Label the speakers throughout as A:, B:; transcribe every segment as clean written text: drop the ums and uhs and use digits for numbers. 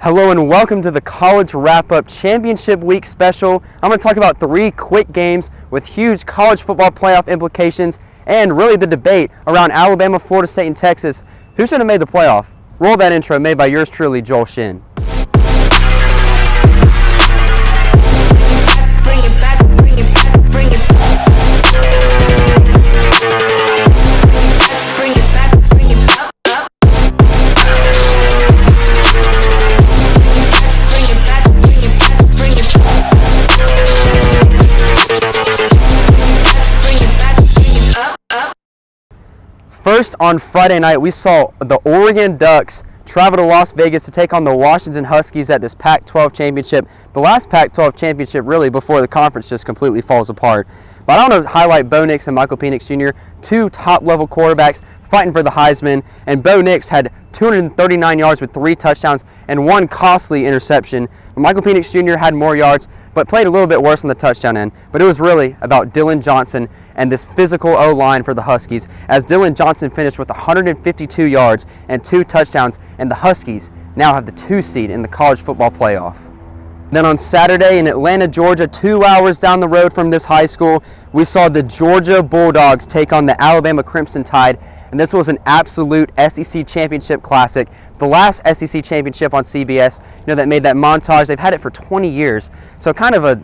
A: Hello and welcome to the College Wrap-Up Championship Week special. I'm going to talk about 3 quick games with huge college football playoff implications and really the debate around Alabama, Florida State, and Texas. Who should have made the playoff? Roll that intro made by yours truly, Joel Shin. First, on Friday night, we saw the Oregon Ducks travel to Las Vegas to take on the Washington Huskies at this Pac-12 championship. The last Pac-12 championship, really, before the conference just completely falls apart. But I want to highlight Bo Nix and Michael Penix Jr., 2 top-level quarterbacks fighting for the Heisman. And Bo Nix had 239 yards with 3 touchdowns and 1 costly interception. Michael Penix Jr. had more yards, but played a little bit worse on the touchdown end. But it was really about Dylan Johnson and this physical O-line for the Huskies, as Dylan Johnson finished with 152 yards and 2 touchdowns, and the Huskies now have the 2 seed in the college football playoff. Then on Saturday in Atlanta, Georgia, 2 hours down the road from this high school, we saw the Georgia Bulldogs take on the Alabama Crimson Tide, and this was an absolute SEC championship classic. The last SEC championship on CBS, that made that montage. They've had it for 20 years, so kind of a,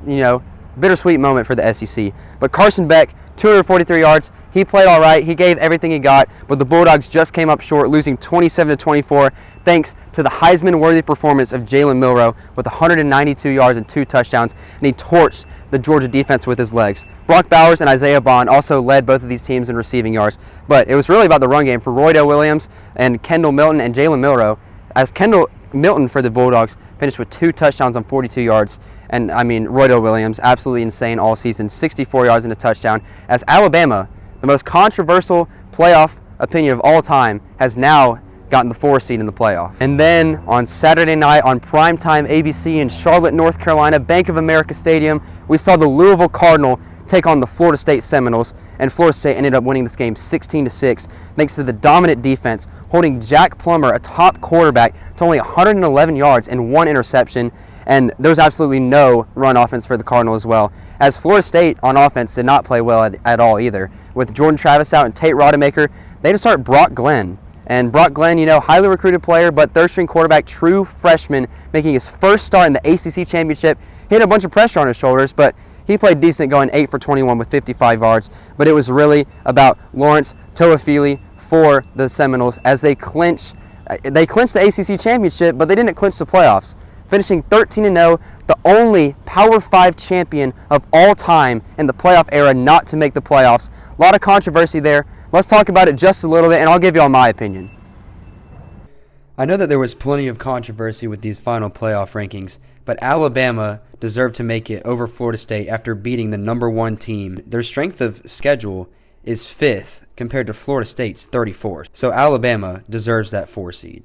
A: bittersweet moment for the SEC. But Carson Beck, 243 yards. He played all right. He gave everything he got, but the Bulldogs just came up short, losing 27-24, thanks to the Heisman-worthy performance of Jalen Milroe with 192 yards and 2 touchdowns, and he torched the Georgia defense with his legs. Brock Bowers and Isaiah Bond also led both of these teams in receiving yards, but it was really about the run game for Roydell Williams and Kendall Milton and Jalen Milroe, as Kendall Milton for the Bulldogs finished with 2 touchdowns on 42 yards. And Roydell Williams, absolutely insane all season, 64 yards and a touchdown, as Alabama, the most controversial playoff opinion of all time, has now gotten the 4 seed in the playoff. And then on Saturday night on primetime ABC in Charlotte, North Carolina, Bank of America Stadium, we saw the Louisville Cardinal take on the Florida State Seminoles, and Florida State ended up winning this game 16-6 thanks to the dominant defense, holding Jack Plummer, a top quarterback, to only 111 yards and 1 interception. And there was absolutely no run offense for the Cardinal as well, as Florida State on offense did not play well at all either. With Jordan Travis out and Tate Rodemaker, they had to start Brock Glenn. And Brock Glenn, highly recruited player, but third-string quarterback, true freshman, making his first start in the ACC championship. He had a bunch of pressure on his shoulders, but he played decent, going 8 for 21 with 55 yards. But it was really about Lawrence Toafili for the Seminoles as they clinched the ACC championship, but they didn't clinch the playoffs, finishing 13-0, the only Power 5 champion of all time in the playoff era not to make the playoffs. A lot of controversy there. Let's talk about it just a little bit, and I'll give you all my opinion. I know that there was plenty of controversy with these final playoff rankings, but Alabama deserved to make it over Florida State after beating the number 1 team. Their strength of schedule is 5th compared to Florida State's 34th, so Alabama deserves that 4 seed.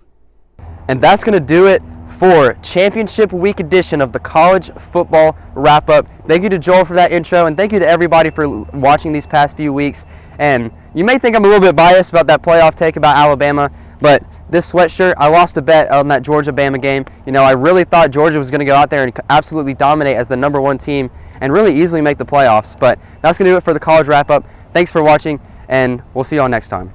A: And that's going to do it for Championship Week edition of the College Football Wrap-Up. Thank you to Joel for that intro, and thank you to everybody for watching these past few weeks. And you may think I'm a little bit biased about that playoff take about Alabama, but this sweatshirt, I lost a bet on that Georgia-Bama game. I really thought Georgia was going to go out there and absolutely dominate as the number 1 team and really easily make the playoffs. But that's going to do it for the College Wrap-Up. Thanks for watching, and we'll see you all next time.